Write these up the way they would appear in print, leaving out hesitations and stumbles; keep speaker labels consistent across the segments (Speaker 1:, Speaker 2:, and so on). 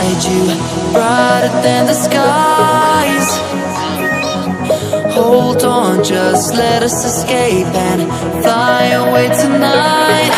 Speaker 1: beside you, brighter than the skies. Hold on, just let us escape and fly away tonight.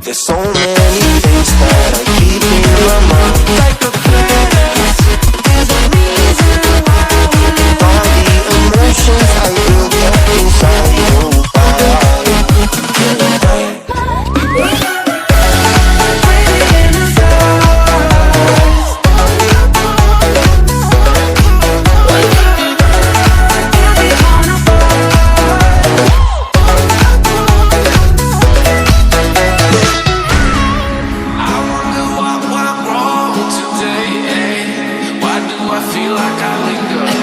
Speaker 2: There's so many things that I keep in my mind. Like a furnace, there's a reason why we live. All the emotions I built up inside you.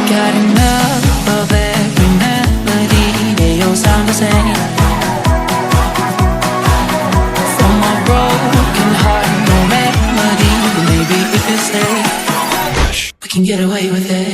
Speaker 1: Got enough of every melody, they all sound the same. From my broken heart, no remedy. Maybe if you stay, we can get away with it.